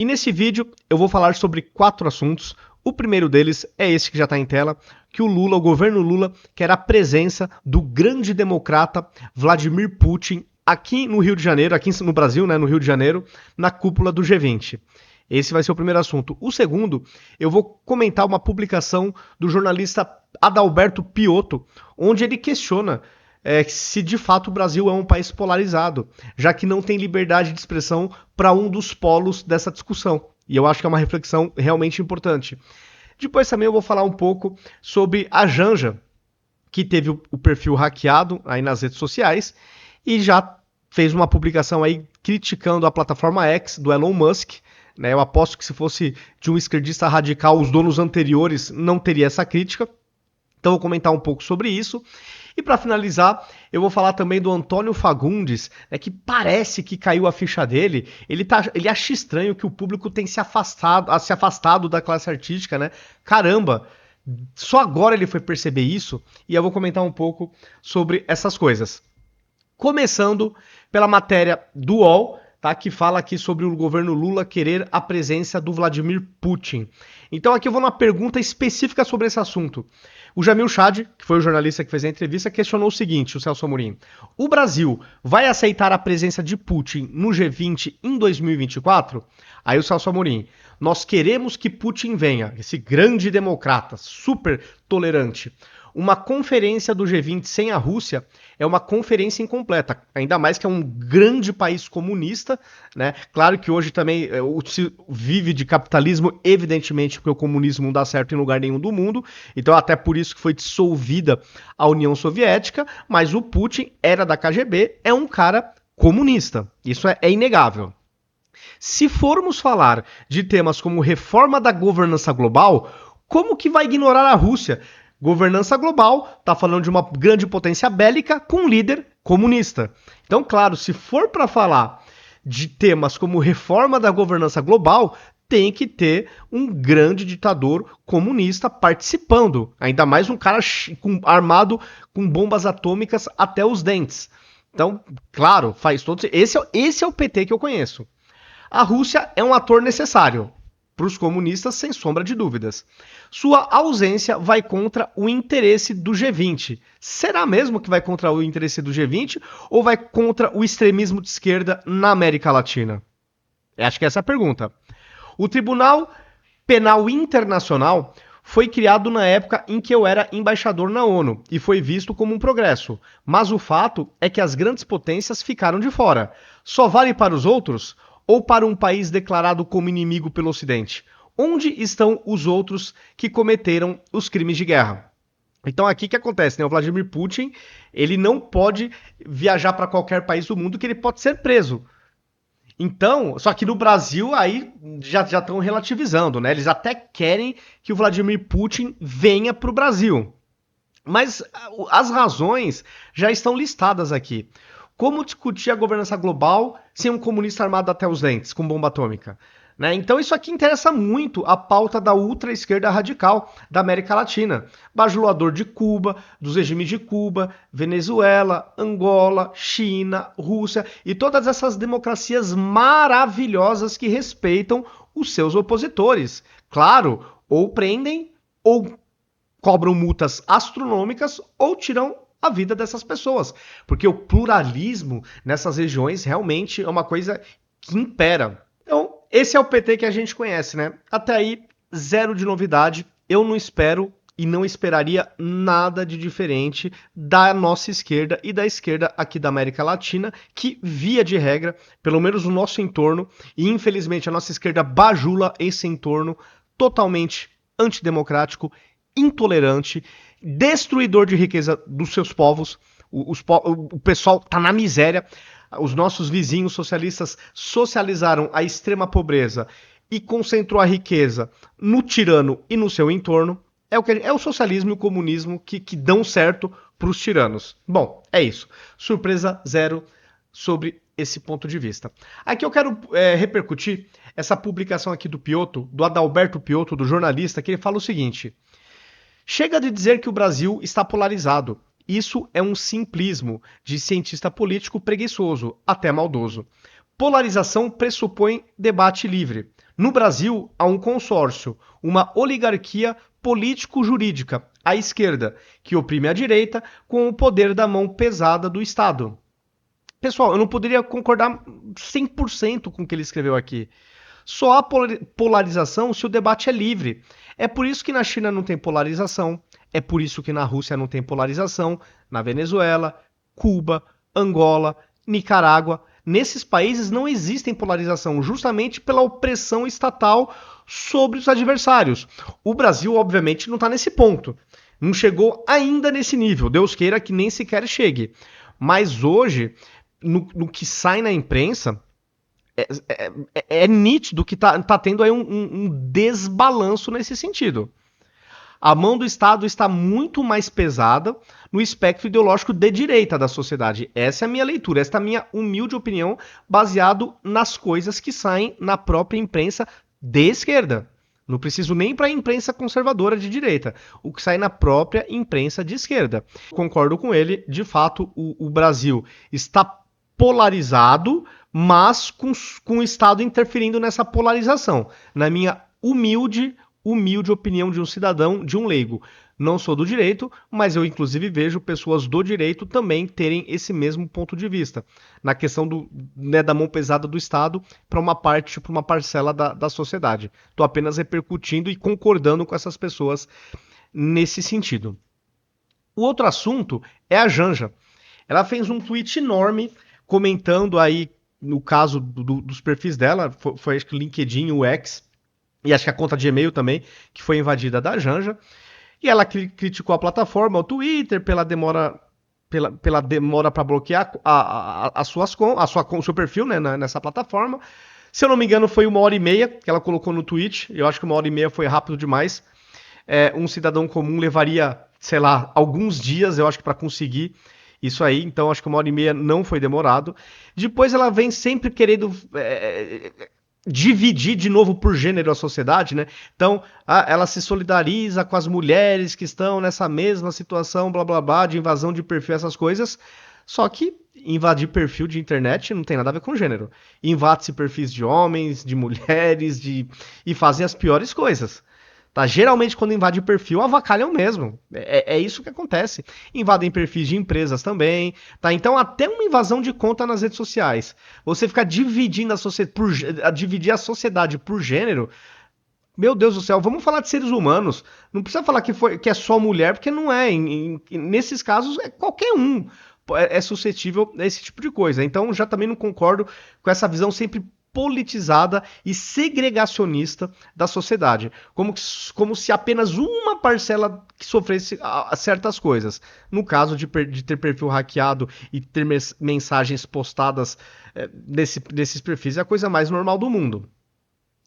E nesse vídeo eu vou falar sobre 4 assuntos. O primeiro deles é esse que já está em tela, que o governo Lula, quer a presença do grande democrata Vladimir Putin aqui no Rio de Janeiro, aqui no Brasil, né, no Rio de Janeiro, na cúpula do G20. Esse vai ser o primeiro assunto. O segundo, eu vou comentar uma publicação do jornalista Adalberto Piotto, onde ele questiona se de fato o Brasil é um país polarizado, já que não tem liberdade de expressão para um dos polos dessa discussão. E eu acho que é uma reflexão realmente importante. Depois também eu vou falar um pouco sobre a Janja, que teve o perfil hackeado aí nas redes sociais e já fez uma publicação aí criticando a plataforma X do Elon Musk. Né? Eu aposto que se fosse de um esquerdista radical, os donos anteriores não teria essa crítica. Então eu vou comentar um pouco sobre isso. E para finalizar, eu vou falar também do Antônio Fagundes, né, que parece que caiu a ficha dele. Ele acha estranho que o público tem se afastado da classe artística, né? Caramba, só agora ele foi perceber isso e eu vou comentar um pouco sobre essas coisas. Começando pela matéria do UOL, tá, que fala aqui sobre o governo Lula querer a presença do Vladimir Putin. Então aqui eu vou numa pergunta específica sobre esse assunto. O Jamil Chad, que foi o jornalista que fez a entrevista, questionou o seguinte, o Celso Amorim: o Brasil vai aceitar a presença de Putin no G20 em 2024? Aí o Celso Amorim: nós queremos que Putin venha, esse grande democrata, super tolerante. Uma conferência do G20 sem a Rússia é uma conferência incompleta, ainda mais que é um grande país comunista, né? Claro que hoje também se vive de capitalismo, evidentemente, porque o comunismo não dá certo em lugar nenhum do mundo, então até por isso que foi dissolvida a União Soviética, mas o Putin era da KGB, é um cara comunista, isso é inegável. Se formos falar de temas como reforma da governança global, como que vai ignorar a Rússia? Governança global, tá falando de uma grande potência bélica com um líder comunista. Então, claro, se for para falar de temas como reforma da governança global, tem que ter um grande ditador comunista participando. Ainda mais um cara armado com bombas atômicas até os dentes. Então, claro, faz todo. Esse é o PT que eu conheço. A Rússia é um ator necessário para os comunistas, sem sombra de dúvidas. Sua ausência vai contra o interesse do G20. Será mesmo que vai contra o interesse do G20 ou vai contra o extremismo de esquerda na América Latina? Acho que essa é a pergunta. O Tribunal Penal Internacional foi criado na época em que eu era embaixador na ONU e foi visto como um progresso. Mas o fato é que as grandes potências ficaram de fora. Só vale para os outros ou para um país declarado como inimigo pelo Ocidente? Onde estão os outros que cometeram os crimes de guerra? Então aqui que acontece, né? O Vladimir Putin, ele não pode viajar para qualquer país do mundo que ele pode ser preso. Então, só que no Brasil aí já estão relativizando, né? Eles até querem que o Vladimir Putin venha para o Brasil. Mas as razões já estão listadas aqui. Como discutir a governança global sem um comunista armado até os dentes, com bomba atômica? Né? Então isso aqui interessa muito a pauta da ultra-esquerda radical da América Latina. Bajulador de Cuba, dos regimes de Cuba, Venezuela, Angola, China, Rússia e todas essas democracias maravilhosas que respeitam os seus opositores. Claro, ou prendem ou cobram multas astronômicas ou tiram a vida dessas pessoas. Porque o pluralismo nessas regiões realmente é uma coisa que impera. Então, esse é o PT que a gente conhece, né? Até aí, zero de novidade. Eu não espero e não esperaria nada de diferente da nossa esquerda e da esquerda aqui da América Latina, que, via de regra, pelo menos no nosso entorno, e infelizmente a nossa esquerda bajula esse entorno totalmente antidemocrático, intolerante, destruidor de riqueza dos seus povos. O pessoal tá na miséria. Os nossos vizinhos socialistas socializaram a extrema pobreza e concentrou a riqueza no tirano e no seu entorno. É o socialismo e o comunismo que dão certo para os tiranos. Bom, é isso. Surpresa zero sobre esse ponto de vista. Aqui eu quero repercutir essa publicação aqui do Piotto, do Adalberto Piotto, do jornalista, que ele fala o seguinte: chega de dizer que o Brasil está polarizado. Isso é um simplismo de cientista político preguiçoso, até maldoso. Polarização pressupõe debate livre. No Brasil, há um consórcio, uma oligarquia político-jurídica, à esquerda, que oprime a direita com o poder da mão pesada do Estado. Pessoal, eu não poderia concordar 100% com o que ele escreveu aqui. Só há polarização se o debate é livre. É por isso que na China não tem polarização, é por isso que na Rússia não tem polarização, na Venezuela, Cuba, Angola, Nicarágua. Nesses países não existem polarização, justamente pela opressão estatal sobre os adversários. O Brasil, obviamente, não está nesse ponto. Não chegou ainda nesse nível. Deus queira que nem sequer chegue. Mas hoje, no que sai na imprensa, é nítido que tá tendo aí um desbalanço nesse sentido. A mão do Estado está muito mais pesada no espectro ideológico de direita da sociedade. Essa é a minha leitura, essa é a minha humilde opinião, baseado nas coisas que saem na própria imprensa de esquerda. Não preciso nem para a imprensa conservadora de direita, o que sai na própria imprensa de esquerda. Concordo com ele, de fato, o Brasil está polarizado, mas com o Estado interferindo nessa polarização. Na minha humilde opinião de um cidadão, de um leigo. Não sou do direito, mas eu inclusive vejo pessoas do direito também terem esse mesmo ponto de vista. Na questão da mão pesada do Estado para uma parte, para uma parcela da sociedade. Estou apenas repercutindo e concordando com essas pessoas nesse sentido. O outro assunto é a Janja. Ela fez um tweet enorme comentando aí, no caso dos perfis dela, foi acho que o LinkedIn, o X, e acho que a conta de e-mail também, que foi invadida da Janja. E ela criticou a plataforma, o Twitter, pela demora para bloquear o seu perfil, né, nessa plataforma. Se eu não me engano, foi 1h30 que ela colocou no tweet. Eu acho que 1h30 foi rápido demais. Um cidadão comum levaria, sei lá, alguns dias, eu acho que para conseguir isso aí. Então acho que 1h30 não foi demorado. Depois ela vem sempre querendo dividir de novo por gênero a sociedade, né? Então, ela se solidariza com as mulheres que estão nessa mesma situação, blá blá blá, de invasão de perfil, essas coisas. Só que invadir perfil de internet não tem nada a ver com gênero. Invade-se perfis de homens, de mulheres, e fazem as piores coisas. Tá? Geralmente, quando invade perfil, avacalham mesmo. É isso que acontece. Invadem perfis de empresas também. Tá? Então, até uma invasão de conta nas redes sociais. Você ficar dividindo dividir a sociedade por gênero. Meu Deus do céu, vamos falar de seres humanos. Não precisa falar que é só mulher, porque não é. Nesses casos, qualquer um é suscetível a esse tipo de coisa. Então, já também não concordo com essa visão sempre politizada e segregacionista da sociedade, como se apenas uma parcela que sofresse certas coisas. No caso de ter perfil hackeado e ter mensagens postadas nesses perfis, é a coisa mais normal do mundo.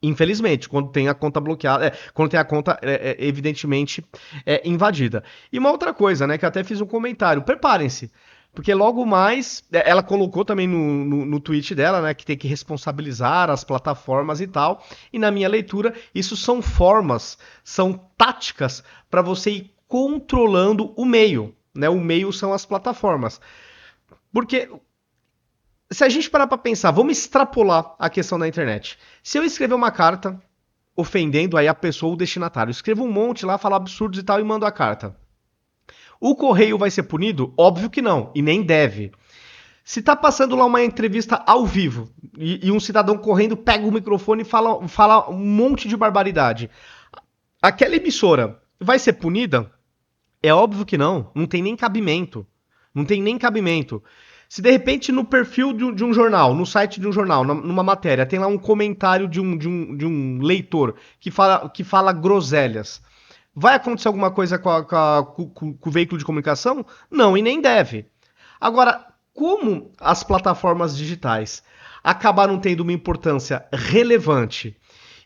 Infelizmente, quando tem a conta bloqueada, quando tem a conta evidentemente invadida. E uma outra coisa, né, que eu até fiz um comentário, preparem-se. Porque logo mais, ela colocou também no tweet dela, né, que tem que responsabilizar as plataformas e tal. E na minha leitura, isso são formas, são táticas para você ir controlando o meio, né? O meio são as plataformas. Porque se a gente parar para pensar, vamos extrapolar a questão da internet. Se eu escrever uma carta ofendendo aí a pessoa, o destinatário, escrevo um monte lá, falo absurdos e tal e mando a carta. O correio vai ser punido? Óbvio que não, e nem deve. Se tá passando lá uma entrevista ao vivo e um cidadão correndo pega o microfone e fala um monte de barbaridade, aquela emissora vai ser punida? É óbvio que não, não tem nem cabimento. Não tem nem cabimento. Se de repente no perfil de um jornal, no site de um jornal, numa matéria, tem lá um comentário de um leitor que fala groselhas, vai acontecer alguma coisa com o veículo de comunicação? Não, e nem deve. Agora, como as plataformas digitais acabaram tendo uma importância relevante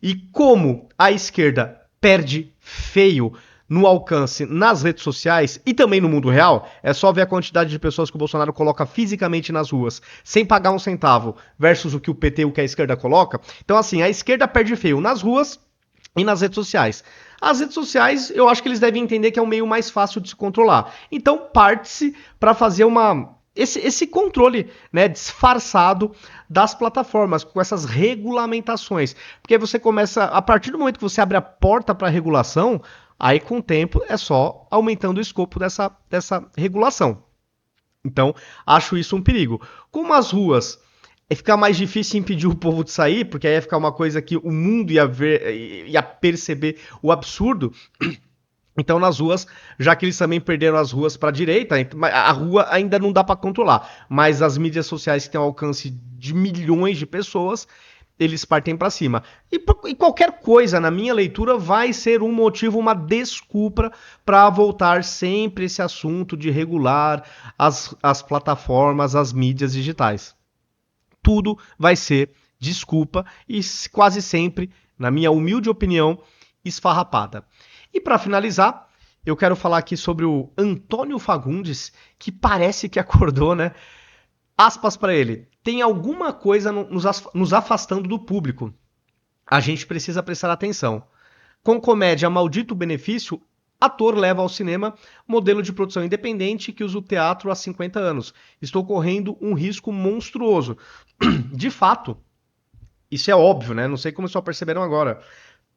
e como a esquerda perde feio no alcance nas redes sociais e também no mundo real, é só ver a quantidade de pessoas que o Bolsonaro coloca fisicamente nas ruas, sem pagar um centavo, versus o que o PT e o que a esquerda coloca. Então, assim, a esquerda perde feio nas ruas e nas redes sociais. As redes sociais, eu acho que eles devem entender que é um meio mais fácil de se controlar. Então, parte-se para fazer uma esse controle, né, disfarçado das plataformas, com essas regulamentações. Porque você começa, a partir do momento que você abre a porta para a regulação, aí com o tempo é só aumentando o escopo dessa regulação. Então, acho isso um perigo. Como as ruas ficar mais difícil impedir o povo de sair, porque aí ia ficar uma coisa que o mundo ia ver, ia perceber o absurdo. Então, nas ruas, já que eles também perderam as ruas para a direita, a rua ainda não dá para controlar, mas as mídias sociais que têm um alcance de milhões de pessoas, eles partem para cima. E qualquer coisa, na minha leitura, vai ser um motivo, uma desculpa para voltar sempre esse assunto de regular as plataformas, as mídias digitais. Tudo vai ser desculpa e quase sempre, na minha humilde opinião, esfarrapada. E para finalizar, eu quero falar aqui sobre o Antônio Fagundes, que parece que acordou, né? Aspas para ele. Tem alguma coisa nos afastando do público. A gente precisa prestar atenção. Com comédia Maldito Benefício, ator leva ao cinema modelo de produção independente que usa o teatro há 50 anos. Estou correndo um risco monstruoso. De fato, isso é óbvio, né? Não sei como só perceberam agora.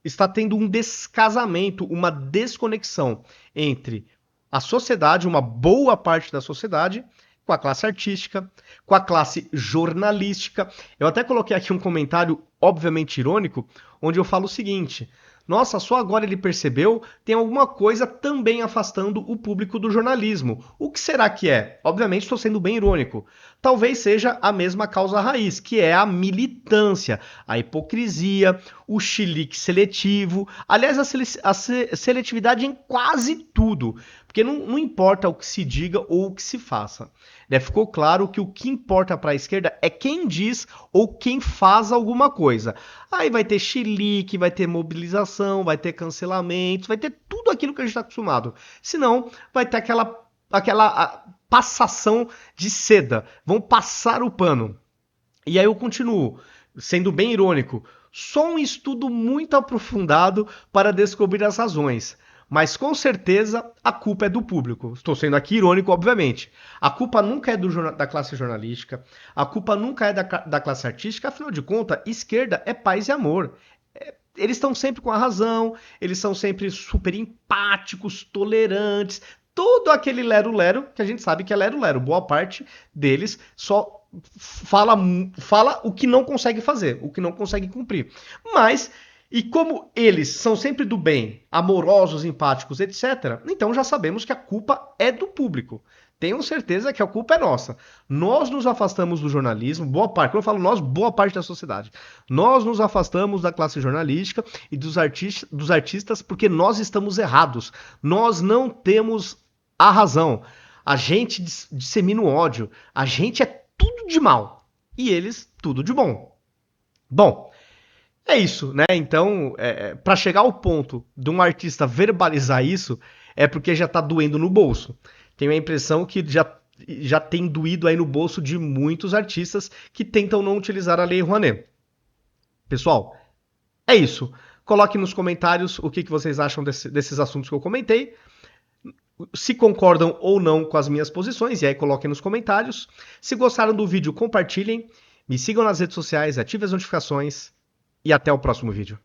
Está tendo um descasamento, uma desconexão entre a sociedade, uma boa parte da sociedade, com a classe artística, com a classe jornalística. Eu até coloquei aqui um comentário, obviamente irônico, onde eu falo o seguinte: nossa, só agora ele percebeu, tem alguma coisa também afastando o público do jornalismo. O que será que é? Obviamente estou sendo bem irônico. Talvez seja a mesma causa raiz, que é a militância, a hipocrisia, o chilique seletivo, aliás, a seletividade em quase tudo. Porque não importa o que se diga ou o que se faça. Ficou claro que o que importa para a esquerda é quem diz ou quem faz alguma coisa. Aí vai ter chilique, vai ter mobilização, vai ter cancelamentos, vai ter tudo aquilo que a gente está acostumado. Senão, vai ter aquela passação de seda. Vão passar o pano. E aí eu continuo, sendo bem irônico. Só um estudo muito aprofundado para descobrir as razões. Mas com certeza a culpa é do público. Estou sendo aqui irônico, obviamente. A culpa nunca é da classe jornalística, a culpa nunca é da classe artística, afinal de contas, esquerda é paz e amor. Eles estão sempre com a razão, eles são sempre super empáticos, tolerantes, todo aquele lero-lero que a gente sabe que é lero-lero. Boa parte deles só fala o que não consegue fazer, o que não consegue cumprir. Mas, e como eles são sempre do bem, amorosos, empáticos, etc., então já sabemos que a culpa é do público. Tenham certeza que a culpa é nossa. Nós nos afastamos do jornalismo, boa parte, quando eu falo nós, boa parte da sociedade. Nós nos afastamos da classe jornalística e dos artistas porque nós estamos errados. Nós não temos a razão. A gente dissemina o ódio. A gente é tudo de mal. E eles, tudo de bom. Bom, é isso, né? Então, para chegar ao ponto de um artista verbalizar isso, é porque já tá doendo no bolso. Tenho a impressão que já tem doído aí no bolso de muitos artistas que tentam não utilizar a Lei Rouanet. Pessoal, é isso. Coloque nos comentários o que vocês acham desses assuntos que eu comentei. Se concordam ou não com as minhas posições, e aí coloquem nos comentários. Se gostaram do vídeo, compartilhem. Me sigam nas redes sociais, ativem as notificações. E até o próximo vídeo.